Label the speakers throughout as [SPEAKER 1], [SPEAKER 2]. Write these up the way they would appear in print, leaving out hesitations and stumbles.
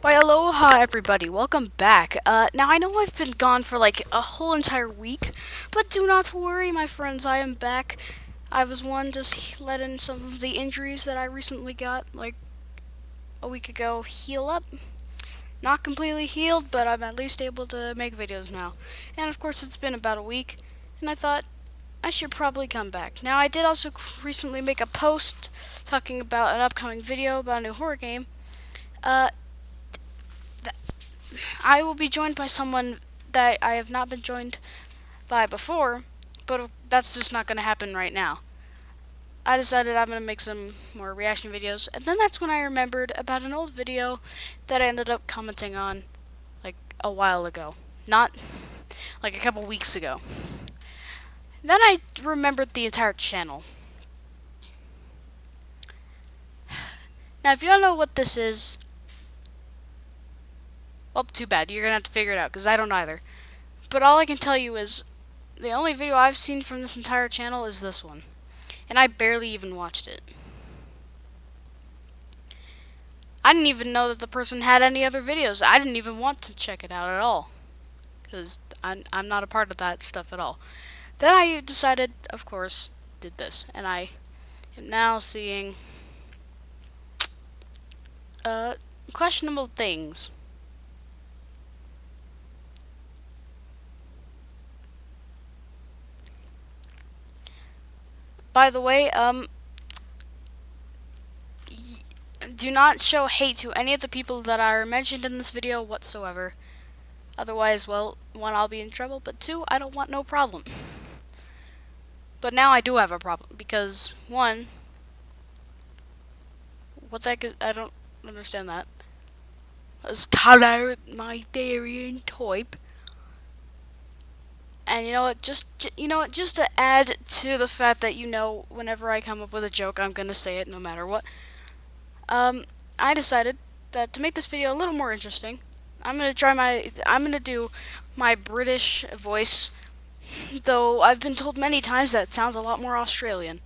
[SPEAKER 1] Why, aloha everybody, welcome back. Now I know I've been gone for like a whole entire week, but do not worry, my friends, I am back. I was just letting some of the injuries that I recently got, like a week ago, heal up. Not completely healed, but I'm at least able to make videos now. And of course, it's been about a week, and I thought I should probably come back. Now, I did also recently make a post talking about an upcoming video about a new horror game. Uh, I will be joined by someone that I have not been joined by before, but that's just not going to happen right now. I decided I'm going to make some more reaction videos, and then that's when I remembered about an old video that I ended up commenting on like a while ago. Not like a couple weeks ago. Then I remembered the entire channel. Now, if you don't know what this is, well, too bad. You're going to have to figure it out, because I don't either. But all I can tell you is, the only video I've seen from this entire channel is this one. And I barely even watched it. I didn't even know that the person had any other videos. I didn't even want to check it out at all. Because I'm not a part of that stuff at all. Then I decided, of course, did this. And I am now seeing questionable things. By the way, do not show hate to any of the people that are mentioned in this video whatsoever. Otherwise, well, one, I'll be in trouble, but two, I don't want no problem. But now I do have a problem, because one, what's that? I don't understand that. Let's color my theory and type. And you know what? Just to add to the fact that whenever I come up with a joke, I'm gonna say it no matter what. I decided that to make this video a little more interesting, I'm gonna do my British voice, though I've been told many times that it sounds a lot more Australian.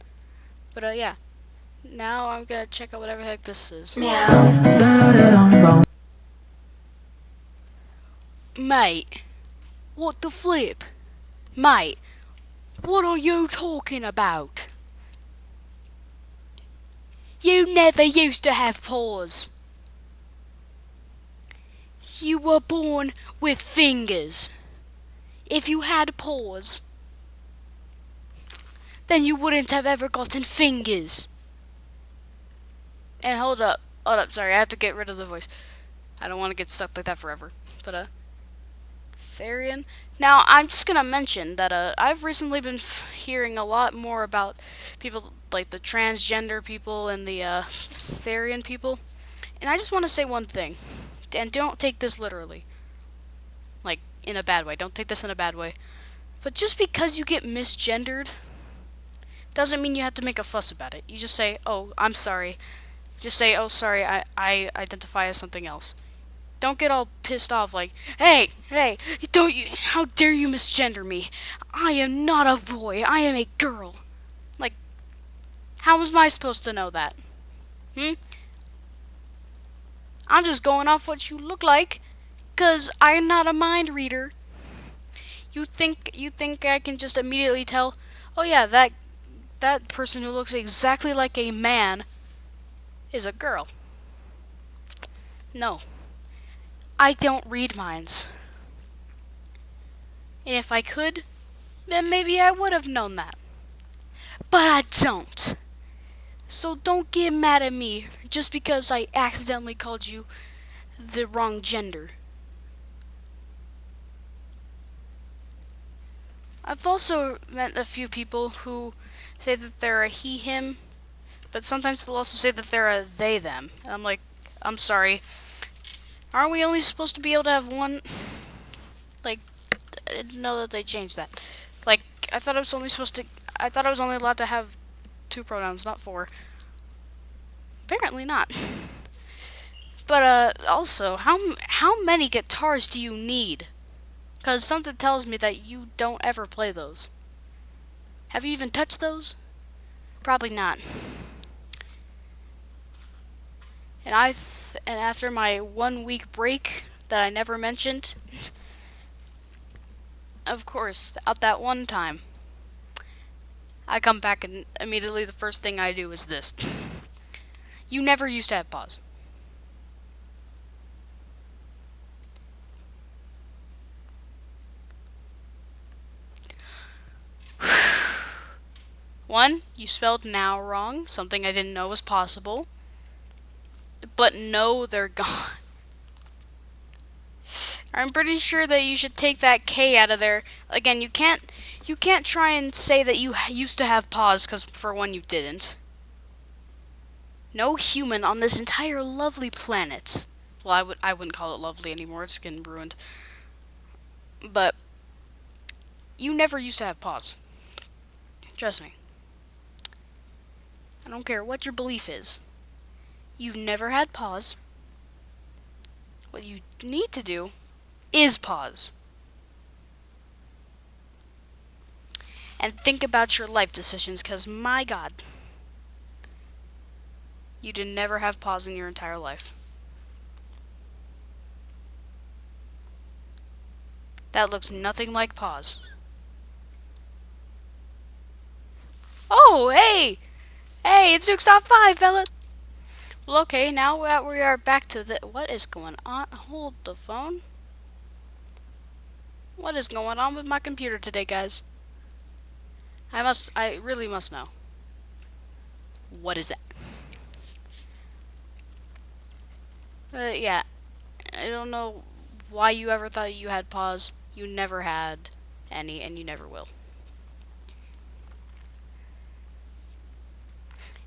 [SPEAKER 1] But yeah, now I'm gonna check out whatever the heck this is.
[SPEAKER 2] Meow.
[SPEAKER 1] Mate, what the flip? Mate, what are you talking about? You never used to have paws. You were born with fingers. If you had paws, then you wouldn't have ever gotten fingers. And hold up, sorry, I have to get rid of the voice. I don't want to get stuck like that forever. But, Therian. Now, I'm just gonna mention that, I've recently been hearing a lot more about people, like the transgender people and the, Therian people. And I just want to say one thing. And don't take this literally. Like, in a bad way. Don't take this in a bad way. But just because you get misgendered doesn't mean you have to make a fuss about it. You just say, oh, I'm sorry. Just say, oh, sorry, I identify as something else. Don't get all pissed off like, hey, how dare you misgender me? I am not a boy, I am a girl. Like, how was I supposed to know that? I'm just going off what you look like, 'cause I'm not a mind reader. You think I can just immediately tell, oh yeah, that person who looks exactly like a man is a girl. No. I don't read minds. And if I could, then maybe I would have known that. But I don't. So don't get mad at me just because I accidentally called you the wrong gender. I've also met a few people who say that they're a he, him, but sometimes they'll also say that they're a they, them. And I'm like, I'm sorry. Aren't we only supposed to be able to have one? Like, I didn't know that they changed that. Like, I thought I was only allowed to have 2 pronouns, not 4. Apparently not. But, also, how many guitars do you need? Because something tells me that you don't ever play those. Have you even touched those? Probably not. And after my 1 week break that I never mentioned, of course, at that one time, I come back and immediately the first thing I do is this. You never used to have pause. One, you spelled now wrong, something I didn't know was possible. But no, they're gone. I'm pretty sure that you should take that K out of there. Again, you can't try and say that you used to have pause because for one you didn't. No human on this entire lovely planet. Well, I wouldn't call it lovely anymore. It's getting ruined. But you never used to have pause. Trust me. I don't care what your belief is. You've never had pause. What you need to do is pause. And think about your life decisions, because my God, you did never have pause in your entire life. That looks nothing like pause. Oh, hey! Hey, it's Duke's Top 5, fella! Well, okay, now that we are back to the... What is going on? Hold the phone. What is going on with my computer today, guys? I really must know. What is that? Yeah, I don't know why you ever thought you had pause. You never had any, and you never will.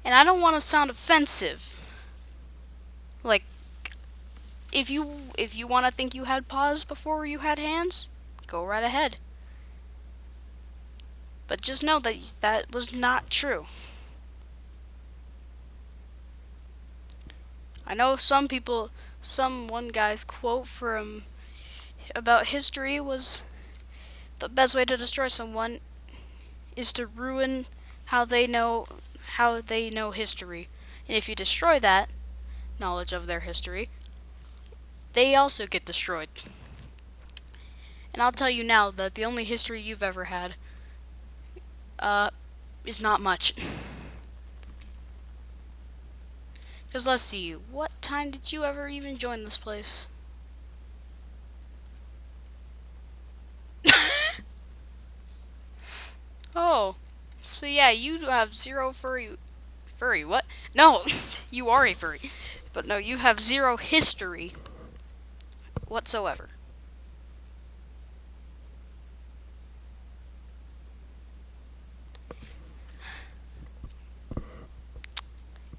[SPEAKER 1] And I don't want to sound offensive. Like, if you want to think you had pause before you had hands, go right ahead. But just know that that was not true. I know one guy's quote from about history was the best way to destroy someone is to ruin how they know history. And if you destroy that knowledge of their history, they also get destroyed. And I'll tell you now that the only history you've ever had is not much. Because let's see, what time did you ever even join this place? Oh, so yeah, you have zero furry what? No, you are a furry. But no, you have zero history whatsoever.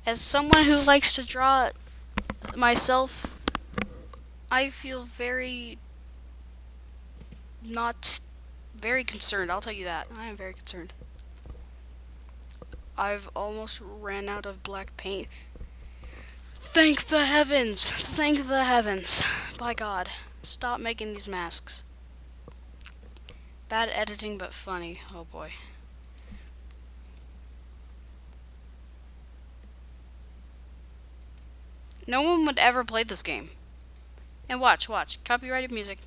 [SPEAKER 1] As someone who likes to draw myself, I feel not very concerned. I'll tell you that. I am very concerned. I've almost ran out of black paint. Thank the heavens! Thank the heavens! By God, stop making these masks. Bad editing, but funny. Oh boy. No one would ever play this game. And watch. Copyrighted music.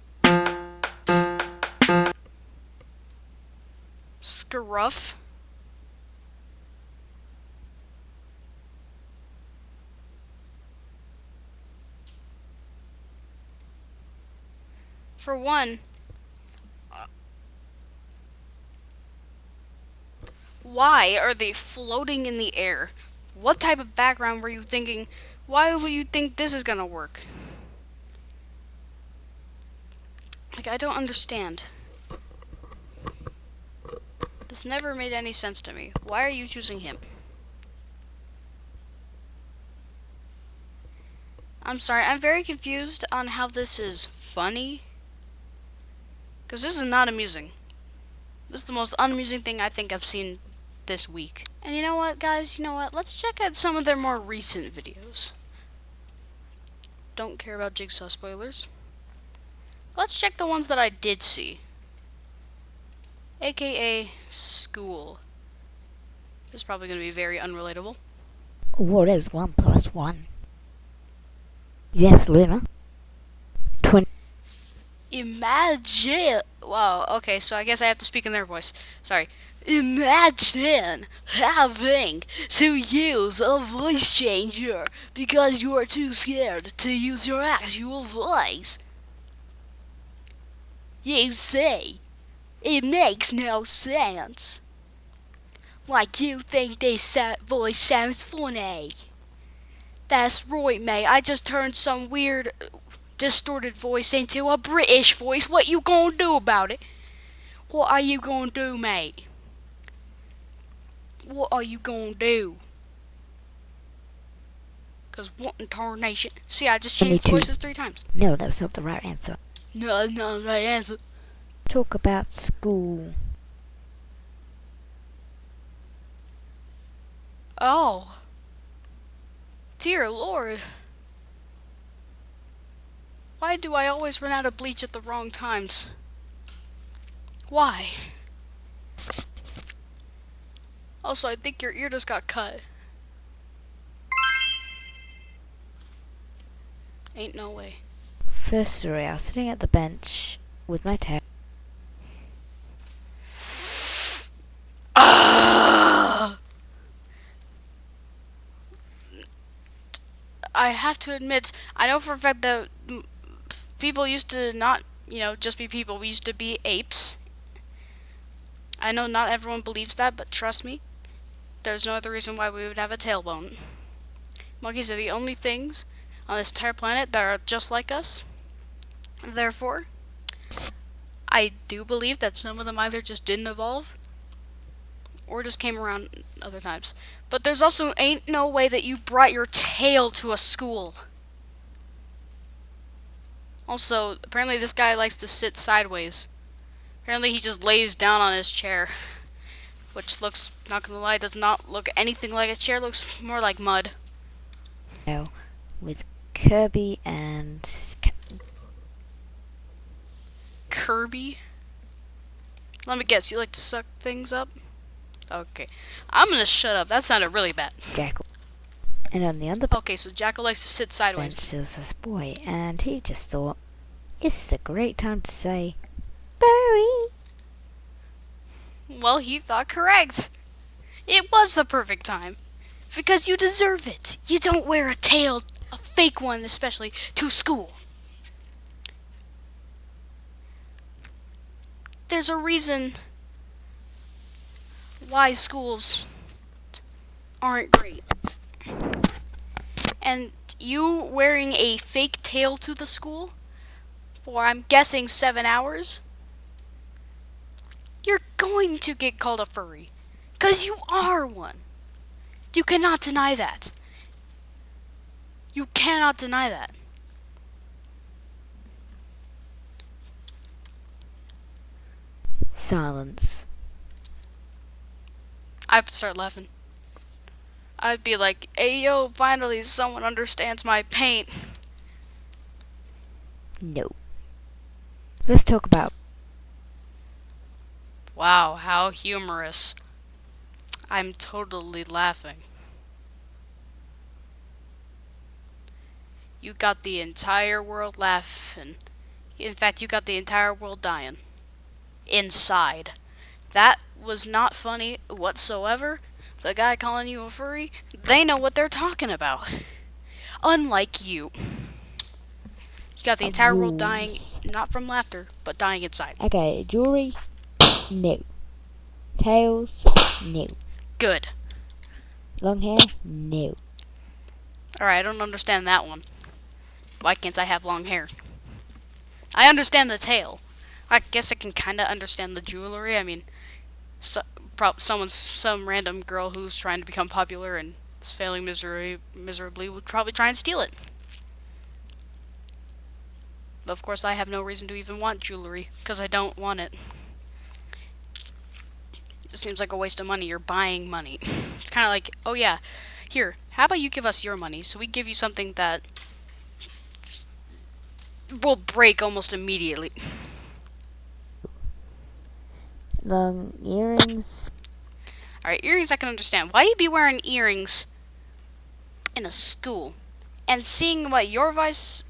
[SPEAKER 1] Scruff. For one, why are they floating in the air? What type of background were you thinking? Why would you think this is gonna work? Like, I don't understand. This never made any sense to me. Why are you choosing him? I'm sorry, I'm very confused on how this is funny. Because this is not amusing. This is the most unamusing thing I think I've seen this week. And you know what, guys? You know what? Let's check out some of their more recent videos. Don't care about Jigsaw spoilers. Let's check the ones that I did see. AKA school. This is probably going to be very unrelatable.
[SPEAKER 2] What is 1 plus 1? Yes, Luna. 20.
[SPEAKER 1] Imagine. Wow, okay, so I guess I have to speak in their voice. Sorry. Imagine having to use a voice changer because you are too scared to use your actual voice. You see, it makes no sense. Like you think this voice sounds funny. That's right, mate. I just turned some weird, distorted voice into a British voice. What you gonna do about it? What are you gonna do, mate? What are you gonna do? Cause what in tarnation? See, I just changed
[SPEAKER 2] 22.
[SPEAKER 1] voices 3 times.
[SPEAKER 2] No, that's not the right answer.
[SPEAKER 1] No, that's not the right answer.
[SPEAKER 2] Talk about school.
[SPEAKER 1] Oh, dear Lord. Why do I always run out of bleach at the wrong times? Why? Also, I think your ear just got cut. Ain't no way.
[SPEAKER 2] First story, I was sitting at the bench with my tail.
[SPEAKER 1] Ah! I have to admit, I know for a fact that people used to not, just be people. We used to be apes. I know not everyone believes that, but trust me, there's no other reason why we would have a tailbone. Monkeys are the only things on this entire planet that are just like us. Therefore, I do believe that some of them either just didn't evolve or just came around other times. But there's also ain't no way that you brought your tail to a school. Also, apparently this guy likes to sit sideways. Apparently he just lays down on his chair, which looks, not gonna lie, does not look anything like a chair. Looks more like mud.
[SPEAKER 2] With Kirby and
[SPEAKER 1] Kirby? Let me guess, you like to suck things up? Okay. I'm gonna shut up. That sounded really bad.
[SPEAKER 2] Jackal. And on the other
[SPEAKER 1] Okay, so Jackal likes to sit sideways.
[SPEAKER 2] bench there was this boy, and he just thought, this is a great time to say, Barry.
[SPEAKER 1] Well, he thought correct. It was the perfect time. Because you deserve it. You don't wear a tail, a fake one especially, to school. There's a reason why schools aren't great. And you wearing a fake tail to the school for, I'm guessing, 7 hours, you're going to get called a furry. Because you are one. You cannot deny that. You cannot deny that.
[SPEAKER 2] Silence.
[SPEAKER 1] I'd start laughing. I'd be like, hey yo, finally someone understands my pain.
[SPEAKER 2] No. Let's talk about
[SPEAKER 1] Wow, how humorous. I'm totally laughing. You got the entire world laughing. In fact, you got the entire world dying. Inside. That was not funny whatsoever. The guy calling you a furry, they know what they're talking about. Unlike you. You got the entire world dying,
[SPEAKER 2] rules.
[SPEAKER 1] not from laughter, but dying inside.
[SPEAKER 2] Okay, jewelry, no. Tails, no.
[SPEAKER 1] Good.
[SPEAKER 2] Long hair, no.
[SPEAKER 1] Alright, I don't understand that one. Why can't I have long hair? I understand the tail. I guess I can kind of understand the jewelry. I mean, some random girl who's trying to become popular and is failing miserably would probably try and steal it. But of course, I have no reason to even want jewelry because I don't want it. It just seems like a waste of money. You're buying money. It's kind of like, oh yeah, here, how about you give us your money so we give you something that will break almost immediately.
[SPEAKER 2] Long earrings,
[SPEAKER 1] Alright, earrings I can understand. Why you be wearing earrings in a school? and seeing what your voice,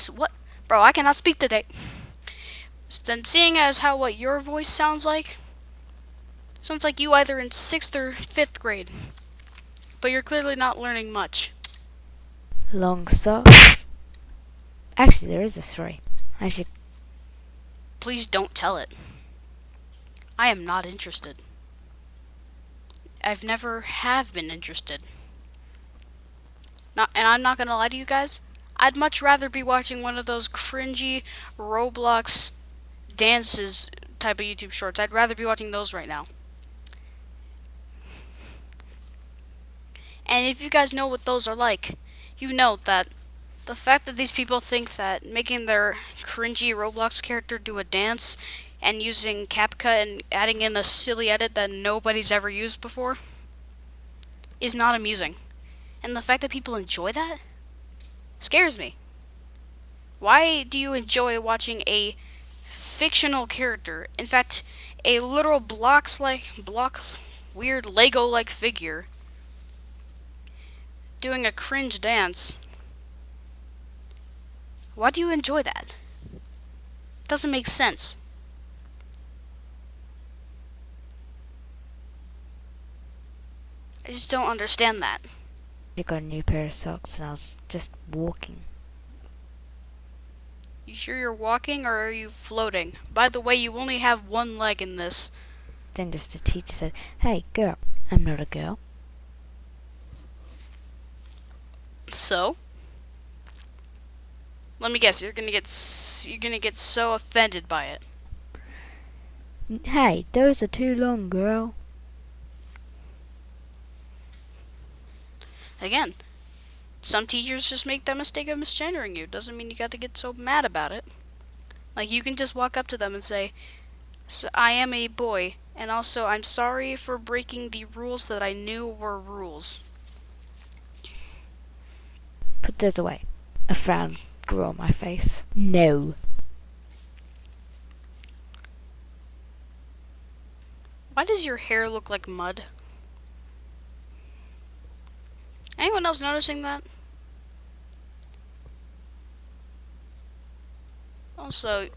[SPEAKER 1] what, bro? I cannot speak today. Then seeing as how what your voice sounds like you either in 6th or 5th grade, but you're clearly not learning much.
[SPEAKER 2] Long socks. Actually, there is a story. I should.
[SPEAKER 1] Please don't tell it. I am not interested. I've never have been interested. Not, and I'm not gonna lie to you guys. I'd much rather be watching one of those cringy Roblox dances type of YouTube shorts. I'd rather be watching those right now. And if you guys know what those are like, you know that the fact that these people think that making their cringy Roblox character do a dance and using CapCut and adding in a silly edit that nobody's ever used before is not amusing. And the fact that people enjoy that scares me. Why do you enjoy watching a fictional character, in fact, a literal block weird Lego like figure doing a cringe dance? Why do you enjoy that? It doesn't make sense. I just don't understand that.
[SPEAKER 2] I got a new pair of socks and I was just walking.
[SPEAKER 1] You sure you're walking or are you floating? By the way, you only have one leg in this.
[SPEAKER 2] Then just the teacher said, "Hey, girl." I'm not a girl.
[SPEAKER 1] So? Let me guess, you're gonna get so offended by it.
[SPEAKER 2] Hey, those are too long, girl.
[SPEAKER 1] Again, some teachers just make that mistake of misgendering you. Doesn't mean you got to get so mad about it. Like, you can just walk up to them and say, so I am a boy, and also I'm sorry for breaking the rules that I knew were rules.
[SPEAKER 2] Put those away. A frown grew on my face. No.
[SPEAKER 1] Why does your hair look like mud? Anyone else noticing that? Also,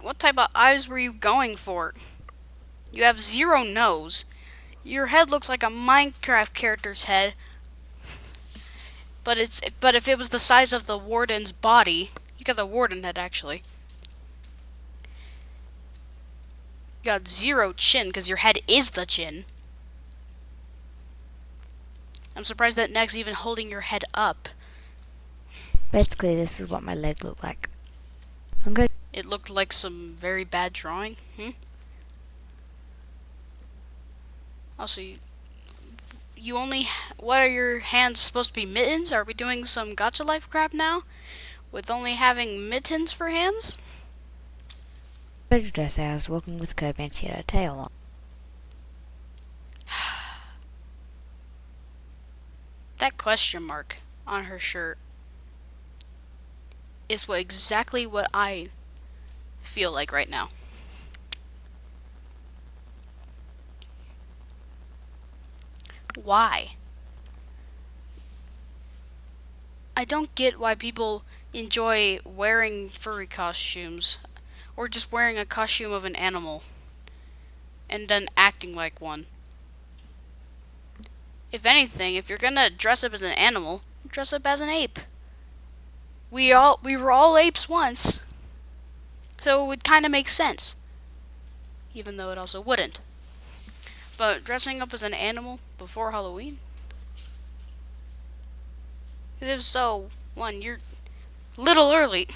[SPEAKER 1] what type of eyes were you going for? You have zero nose. Your head looks like a Minecraft character's head. But if it was the size of the warden's body, you got the warden head actually. You got zero chin because your head is the chin. I'm surprised that neck's even holding your head up.
[SPEAKER 2] Basically, this is what my leg looked like. I'm good.
[SPEAKER 1] It looked like some very bad drawing. Also, you only... What are your hands supposed to be? Mittens? Are we doing some Gacha Life crap now? With only having mittens for hands?
[SPEAKER 2] Yesterday I was walking with Kirby and she had a tail on.
[SPEAKER 1] That question mark on her shirt is exactly what I feel like right now. Why? I don't get why people enjoy wearing furry costumes or just wearing a costume of an animal and then acting like one. If anything, if you're gonna dress up as an animal, dress up as an ape. We were all apes once, so it would kind of make sense, even though it also wouldn't. But dressing up as an animal before Halloween? If so, one, you're little early.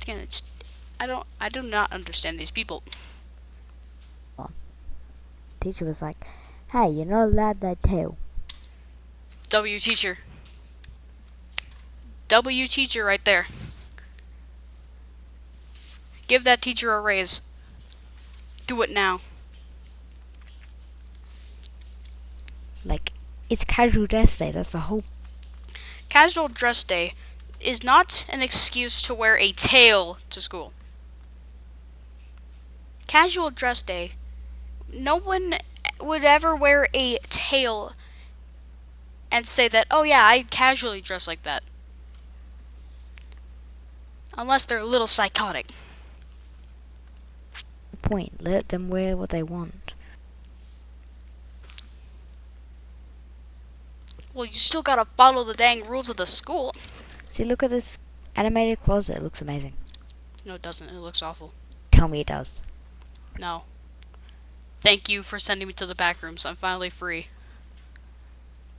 [SPEAKER 1] Again, I do not understand these people.
[SPEAKER 2] Teacher was like, "Hey, you're not allowed that tail."
[SPEAKER 1] W teacher. W teacher right there. Give that teacher a raise. Do it now.
[SPEAKER 2] Like, it's casual dress day, that's the whole...
[SPEAKER 1] Casual dress day is not an excuse to wear a tail to school. Casual dress day, no one would ever wear a tail and say that, oh yeah, I casually dress like that. Unless they're a little psychotic.
[SPEAKER 2] Point. Let them wear what they want.
[SPEAKER 1] Well, you still gotta follow the dang rules of the school.
[SPEAKER 2] See, look at this animated closet. It looks amazing.
[SPEAKER 1] No, it doesn't. It looks awful.
[SPEAKER 2] Tell me it does.
[SPEAKER 1] No. Thank you for sending me to the back rooms. I'm finally free.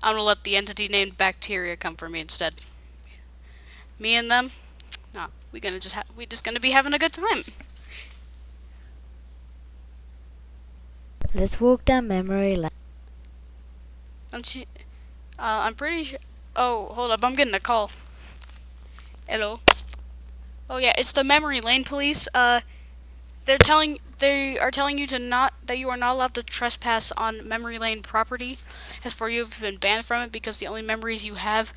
[SPEAKER 1] I'm gonna let the entity named Bacteria come for me instead. Me and them? No, we just gonna be having a good time.
[SPEAKER 2] Let's walk down memory lane.
[SPEAKER 1] Don't you? I'm pretty sure. Oh, hold up! I'm getting a call. Hello. Oh yeah, it's the memory lane police. They are telling you that you are not allowed to trespass on memory lane property. As for you, have been banned from it because the only memories you have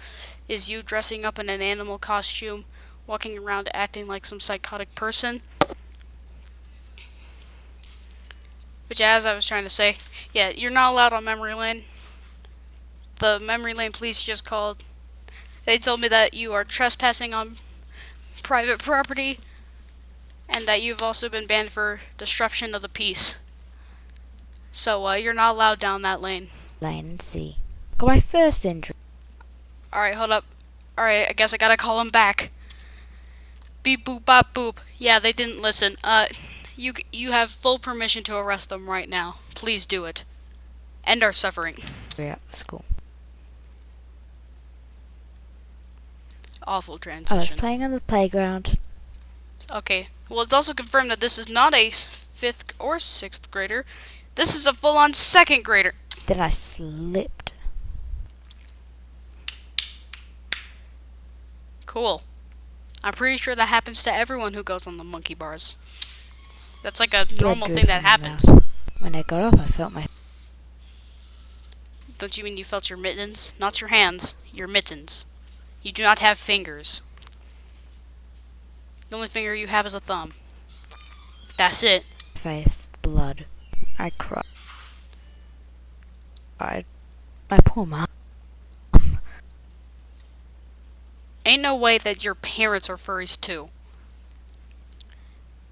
[SPEAKER 1] is you dressing up in an animal costume, walking around acting like some psychotic person. Which, as I was trying to say, yeah, you're not allowed on memory lane. The memory lane police just called. They told me that you are trespassing on private property and that you've also been banned for disruption of the peace. So, you're not allowed down that lane.
[SPEAKER 2] Lane and see. Got my first injury.
[SPEAKER 1] Alright, hold up. Alright, I guess I gotta call him back. Beep boop bop boop. Yeah, they didn't listen. You have full permission to arrest them right now. Please do it. End our suffering.
[SPEAKER 2] We're at school.
[SPEAKER 1] Awful
[SPEAKER 2] I was
[SPEAKER 1] transition.
[SPEAKER 2] playing on the playground.
[SPEAKER 1] Okay. Well, it's also confirmed that this is not a 5th or 6th grader. This is a full-on 2nd grader.
[SPEAKER 2] Then I slipped.
[SPEAKER 1] Cool. I'm pretty sure that happens to everyone who goes on the monkey bars. That's like a normal thing that happens.
[SPEAKER 2] When I got up, I felt my...
[SPEAKER 1] Don't you mean you felt your mittens? Not your hands, your mittens. You do not have fingers. The only finger you have is a thumb. That's it.
[SPEAKER 2] face, blood. I cried. My poor mom.
[SPEAKER 1] Ain't no way that your parents are furries too.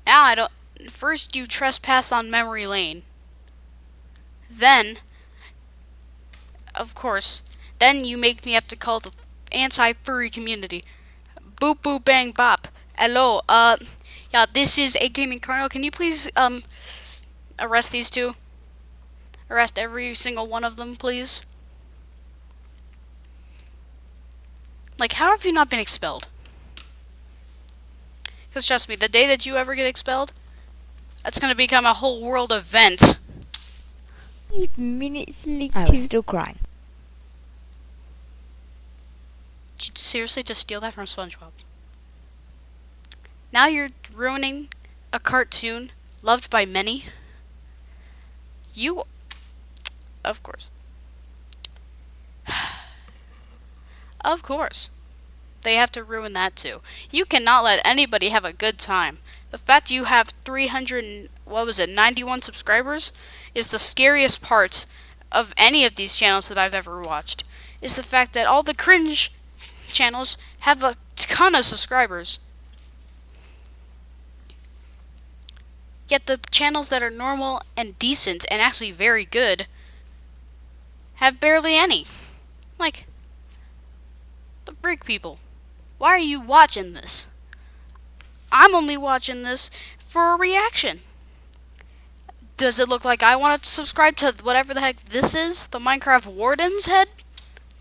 [SPEAKER 1] Now I don't. First you trespass on memory lane. Then, of course, then you make me have to call the anti-furry community. Boop boop bang bop. Hello, yeah, this is a gaming kernel. Can you please, arrest these two? Arrest every single one of them, please. Like, how have you not been expelled? Because trust me, the day that you ever get expelled, that's gonna become a whole world event.
[SPEAKER 2] 5 minutes later. I was still crying.
[SPEAKER 1] Did you seriously just steal that from SpongeBob? Now you're ruining a cartoon loved by many? You... Of course. Of course. They have to ruin that too. You cannot let anybody have a good time. The fact you have 91 subscribers is the scariest part of any of these channels that I've ever watched. Is the fact that all the cringe channels have a ton of subscribers. Yet the channels that are normal and decent and actually very good have barely any. Like, the Brick people. Why are you watching this? I'm only watching this for a reaction. Does it look like I want to subscribe to whatever the heck this is? The Minecraft Warden's head?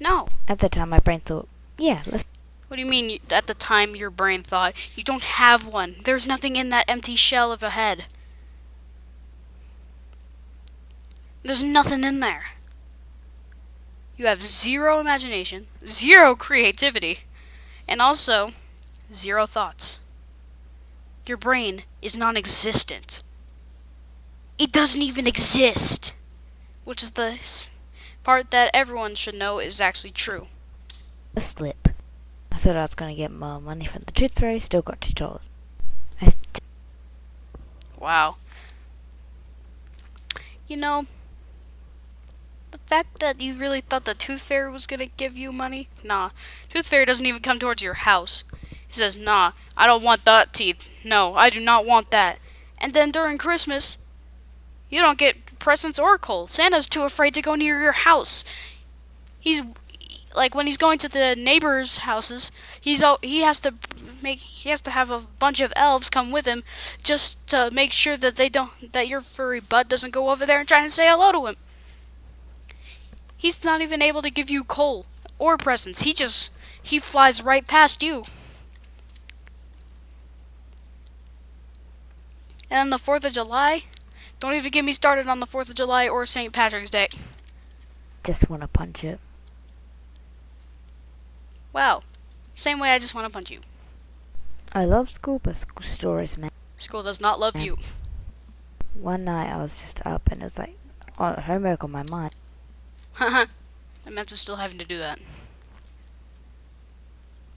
[SPEAKER 1] No.
[SPEAKER 2] At the time, my brain thought, yeah, let's...
[SPEAKER 1] What do you mean, at the time your brain thought? You don't have one. There's nothing in that empty shell of a head. There's nothing in there. You have zero imagination, zero creativity, and also 0 thoughts. Your brain is non-existent. It doesn't even exist. Which is the part that everyone should know is actually true.
[SPEAKER 2] a slip. I thought I was going to get more money from the Tooth Fairy, still got $2.
[SPEAKER 1] Wow. You know, The fact that you really thought the Tooth Fairy was gonna give you money? Nah. Tooth Fairy doesn't even come towards your house. He says, nah, I don't want that teeth. No, I do not want that. And then during Christmas, you don't get presents or coal. Santa's too afraid to go near your house. He's like when he's going to the neighbors' houses, he has to have a bunch of elves come with him just to make sure that that your furry bud doesn't go over there and try and say hello to him. He's not even able to give you coal or presents. He flies right past you. And then the 4th of July, don't even get me started on the 4th of July or St. Patrick's Day.
[SPEAKER 2] Just want to punch it.
[SPEAKER 1] Wow. Same way I just want to punch you.
[SPEAKER 2] I love school, but school stories, man.
[SPEAKER 1] School does not love you.
[SPEAKER 2] One night I was just up and it was like homework on my mind.
[SPEAKER 1] Haha. I'm meant to still having to do that.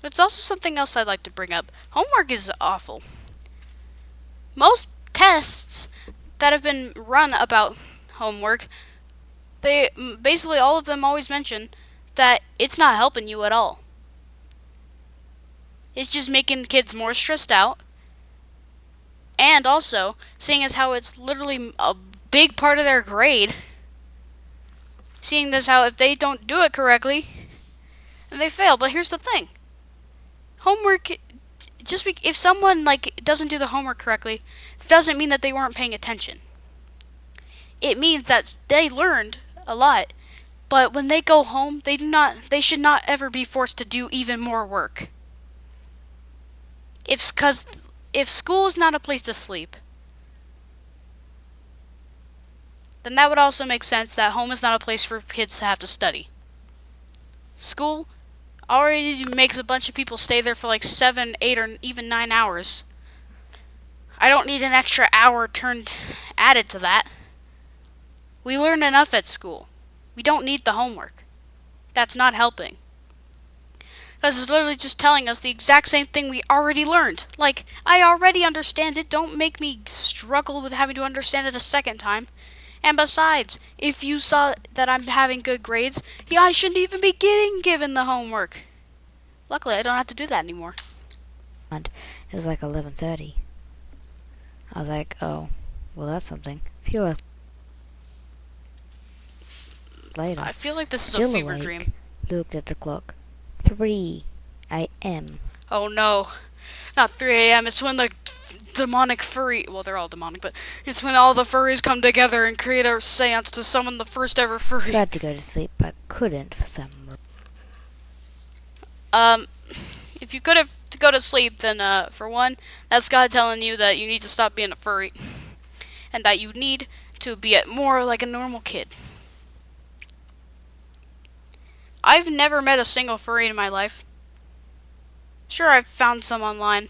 [SPEAKER 1] But it's also something else I'd like to bring up. Homework is awful. Most tests that have been run about homework, they basically all of them always mention that it's not helping you at all. It's just making kids more stressed out. And also, seeing as how it's literally a big part of their grade, seeing as how if they don't do it correctly, then they fail. But here's the thing. Homework, if someone doesn't do the homework correctly, it doesn't mean that they weren't paying attention. It means that they learned a lot, but when they go home, they should not ever be forced to do even more work. If school is not a place to sleep, then that would also make sense that home is not a place for kids to have to study. School already makes a bunch of people stay there for like 7, 8, or even 9 hours. I don't need an extra hour added to that. We learn enough at school. We don't need the homework. That's not helping. Because it's literally just telling us the exact same thing we already learned. Like, I already understand it. Don't make me struggle with having to understand it a second time. And besides, if you saw that I'm having good grades, yeah, I shouldn't even be given the homework. Luckily, I don't have to do that anymore.
[SPEAKER 2] And it was like 11:30. I was like, oh, well, that's something. A few hours later,
[SPEAKER 1] I feel like this is
[SPEAKER 2] still
[SPEAKER 1] a fever
[SPEAKER 2] awake,
[SPEAKER 1] dream.
[SPEAKER 2] looked at the clock. 3 a.m.
[SPEAKER 1] Oh no, not 3 a.m. It's when the demonic furry, well, they're all demonic, but it's when all the furries come together and create a seance to summon the first ever furry.
[SPEAKER 2] Tried to go to sleep, but couldn't for some reason.
[SPEAKER 1] If you could have to go to sleep, then for one, that's God telling you that you need to stop being a furry, and that you need to be more like a normal kid. I've never met a single furry in my life. Sure, I've found some online,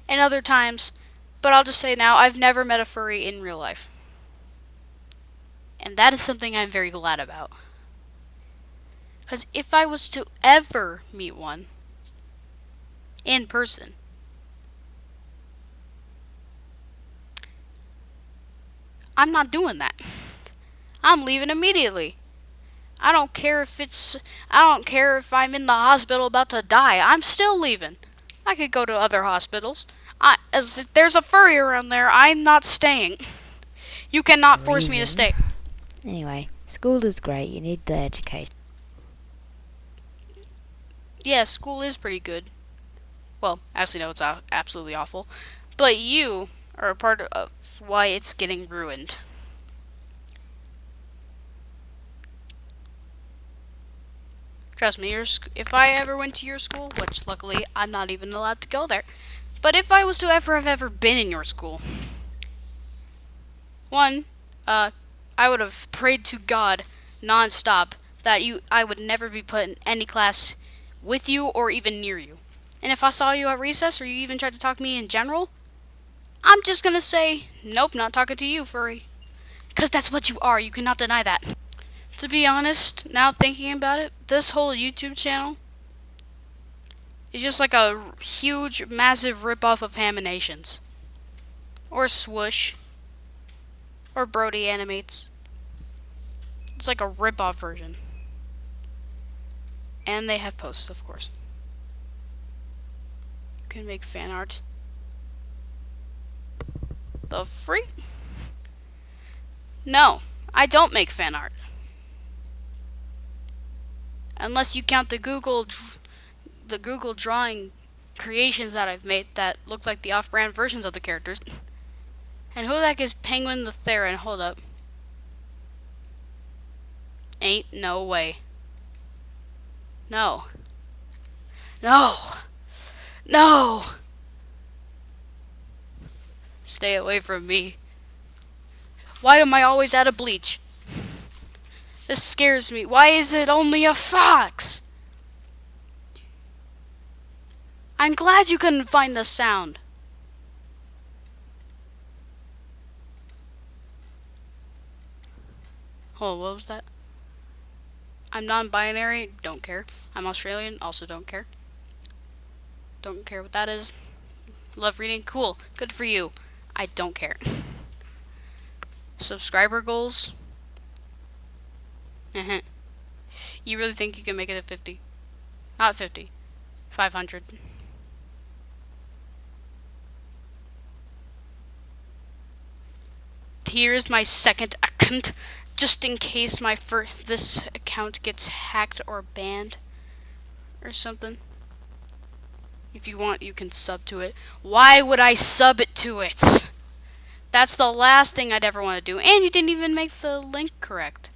[SPEAKER 1] and other times, but I'll just say now, I've never met a furry in real life. And that is something I'm very glad about. Because if I was to ever meet one in person, I'm not doing that. I'm leaving immediately. I don't care if I'm in the hospital about to die. I'm still leaving. I could go to other hospitals. As if there's a furry around there, I'm not staying. You cannot force me to stay.
[SPEAKER 2] Anyway, school is great. You need the education.
[SPEAKER 1] Yeah, school is pretty good. Well, actually, no, it's absolutely awful. But you are a part of why it's getting ruined. Trust me, if I ever went to your school, which luckily I'm not even allowed to go there, but if I was to have ever been in your school, one, I would have prayed to God nonstop that I would never be put in any class with you or even near you. And if I saw you at recess or you even tried to talk to me in general, I'm just gonna say, nope, not talking to you, furry. Because that's what you are, you cannot deny that. To be honest, now thinking about it, this whole YouTube channel is just like a huge, massive ripoff of Haminations. Or Swoosh. Or Brody Animates. It's like a rip-off version. And they have posts, of course. You can make fan art. The freak? No, I don't make fan art. Unless you count the Google drawing creations that I've made that look like the off-brand versions of the characters. And who the heck is Penguin the Theron? Hold up. Ain't no way. No. No. No. Stay away from me. Why am I always out of bleach? This scares me. Why is it only a fox? I'm glad you couldn't find the sound. Oh, what was that? I'm non-binary, don't care. I'm Australian, also don't care. Don't care what that is. Love reading, cool, good for you. I don't care. Subscriber goals? You really think you can make it to 50? Not 50. 500. Here's my second account, just in case this account gets hacked or banned or something. If you want, you can sub to it. Why would I sub it to it? That's the last thing I'd ever want to do. And you didn't even make the link correct.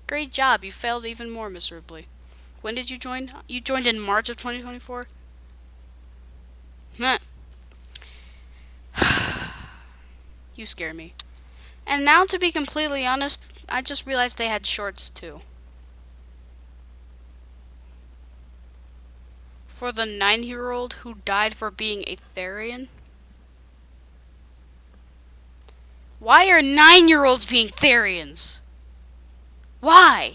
[SPEAKER 1] Great job. You failed even more miserably. When did you join? You joined in March of 2024? Huh. You scare me. And now, to be completely honest, I just realized they had shorts too. For the 9-year-old who died for being a Therian? Why are 9-year-olds being Therians? Why?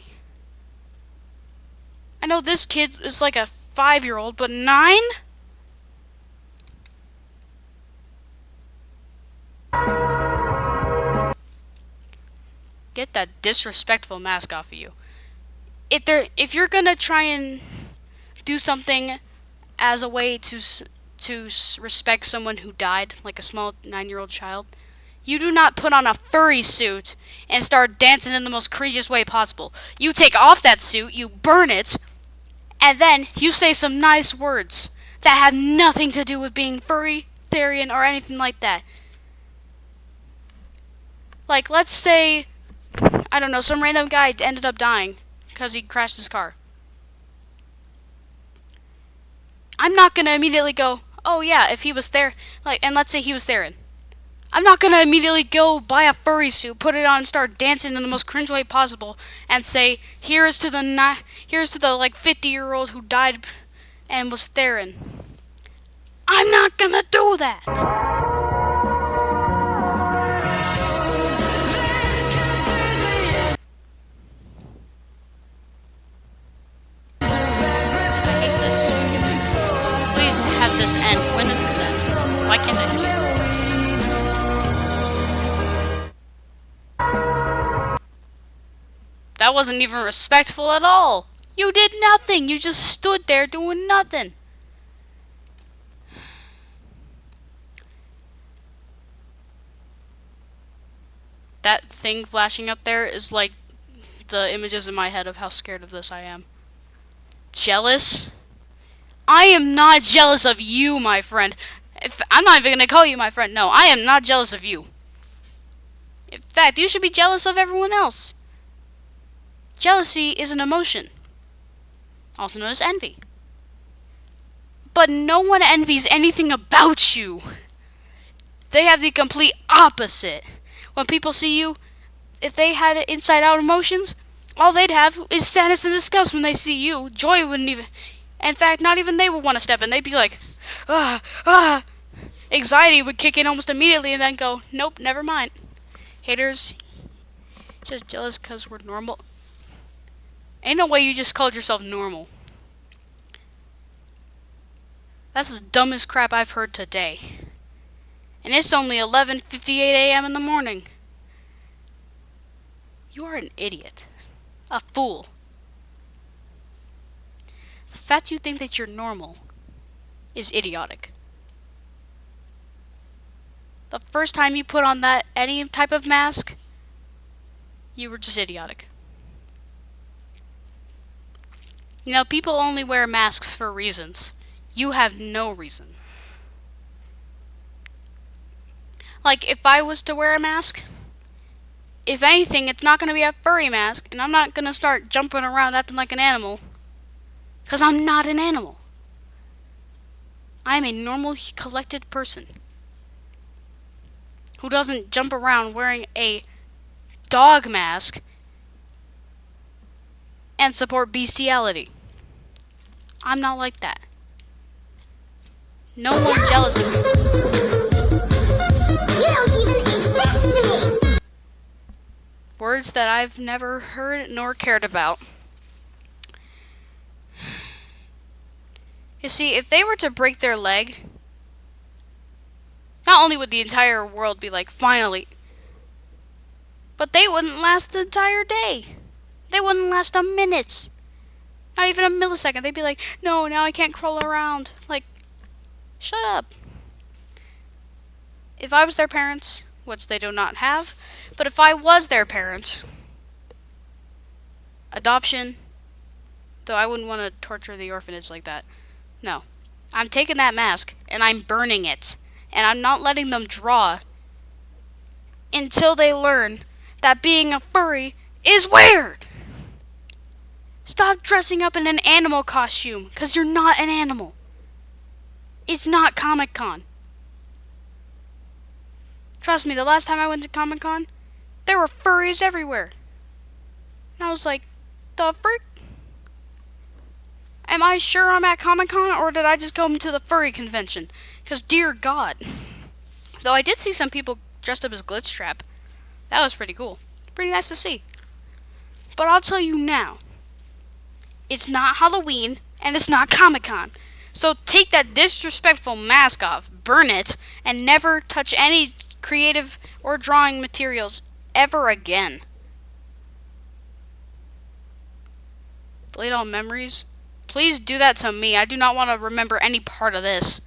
[SPEAKER 1] I know this kid is like a 5-year-old, but 9? Get that disrespectful mask off of you. If you're gonna try and do something as a way to respect someone who died, like a small 9-year-old child, you do not put on a furry suit and start dancing in the most cringiest way possible. You take off that suit, you burn it, and then you say some nice words that have nothing to do with being furry, Therian, or anything like that. Like, let's say, I don't know, some random guy ended up dying because he crashed his car. I'm not gonna immediately go, oh yeah, if he was there, like, and let's say he was Theron. I'm not gonna immediately go buy a furry suit, put it on, and start dancing in the most cringe way possible, and say, here's to the like 50-year-old who died and was Theron. I'm not gonna do that. I hate this. Please have this end. When does this end? Why can't I see it? That wasn't even respectful at all. You did nothing. You just stood there doing nothing. That thing flashing up there is like the images in my head of how scared of this I am. Jealous? I am not jealous of you, my friend. I'm not even going to call you my friend. No, I am not jealous of you. In fact, you should be jealous of everyone else. Jealousy is an emotion, also known as envy. But no one envies anything about you. They have the complete opposite. When people see you, if they had inside-out emotions, all they'd have is sadness and disgust when they see you. Joy wouldn't even... In fact, not even they would want to step in. They'd be like, ah, ah. Anxiety would kick in almost immediately and then go, nope, never mind. Haters, just jealous because we're normal. Ain't no way you just called yourself normal. That's the dumbest crap I've heard today. And it's only 11:58 a.m. in the morning. You are an idiot. A fool. The fact you think that you're normal is idiotic. The first time you put on that any type of mask, you were just idiotic. You know, people only wear masks for reasons. You have no reason. Like, if I was to wear a mask, if anything, it's not going to be a furry mask, and I'm not going to start jumping around acting like an animal, because I'm not an animal. I am a normal, collected person who doesn't jump around wearing a dog mask and support bestiality. I'm not like that. No one's jealous of you.
[SPEAKER 3] You don't even exist to me!
[SPEAKER 1] Words that I've never heard nor cared about. You see, if they were to break their leg, not only would the entire world be like, finally, but they wouldn't last the entire day. They wouldn't last a minute. Not even a millisecond. They'd be like, no, now I can't crawl around. Like, shut up. If I was their parents, which they do not have, but if I was their parent, adoption, though I wouldn't want to torture the orphanage like that. No. I'm taking that mask and I'm burning it. And I'm not letting them draw until they learn that being a furry is weird. Stop dressing up in an animal costume, because you're not an animal. It's not Comic-Con. Trust me, the last time I went to Comic-Con, there were furries everywhere. And I was like, the frick? Am I sure I'm at Comic-Con, or did I just go to the furry convention? Because, dear God. Though I did see some people dressed up as Glitchtrap. That was pretty cool. Pretty nice to see. But I'll tell you now, it's not Halloween, and it's not Comic-Con. So take that disrespectful mask off, burn it, and never touch any creative or drawing materials ever again. Delete all memories. Please do that to me. I do not want to remember any part of this.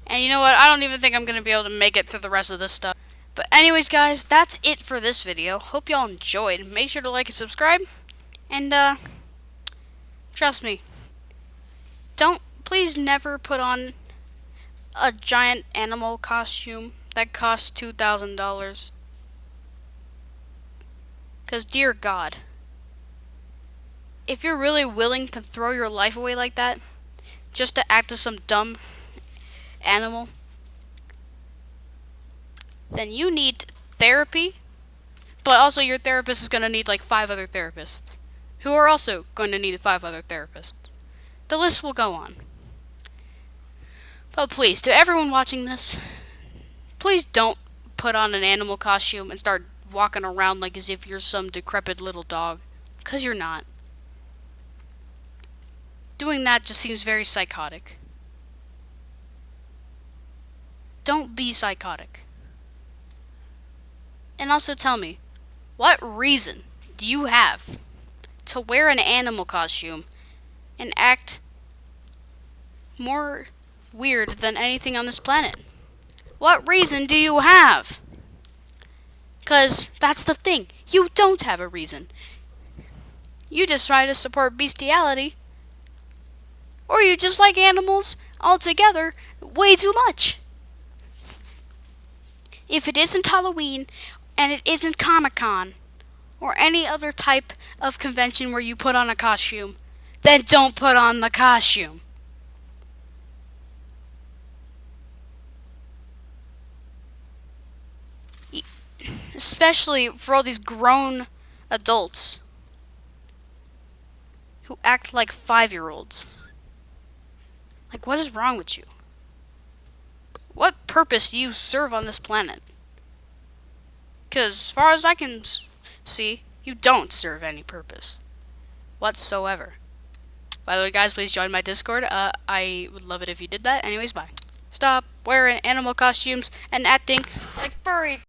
[SPEAKER 1] And you know what? I don't even think I'm going to be able to make it through the rest of this stuff. But anyways, guys, that's it for this video. Hope y'all enjoyed. Make sure to like and subscribe. And, trust me. Please never put on a giant animal costume that costs $2,000. Because, dear God, if you're really willing to throw your life away like that, just to act as some dumb animal, then you need therapy, but also your therapist is going to need like 5 other therapists, who are also going to need 5 other therapists. The list will go on. But please, to everyone watching this, please don't put on an animal costume and start walking around like as if you're some decrepit little dog, because you're not. Doing that just seems very psychotic. Don't be psychotic. And also tell me, what reason do you have to wear an animal costume and act more weird than anything on this planet? What reason do you have? Because that's the thing. You don't have a reason. You just try to support bestiality, or you just like animals altogether way too much. If it isn't Halloween, and it isn't Comic-Con, or any other type of convention where you put on a costume, then don't put on the costume. Especially for all these grown adults who act like 5-year-olds. Like, what is wrong with you? What purpose do you serve on this planet? Because as far as I can see, you don't serve any purpose whatsoever. By the way, guys, please join my Discord. I would love it if you did that. Anyways, bye. Stop wearing animal costumes and acting like furry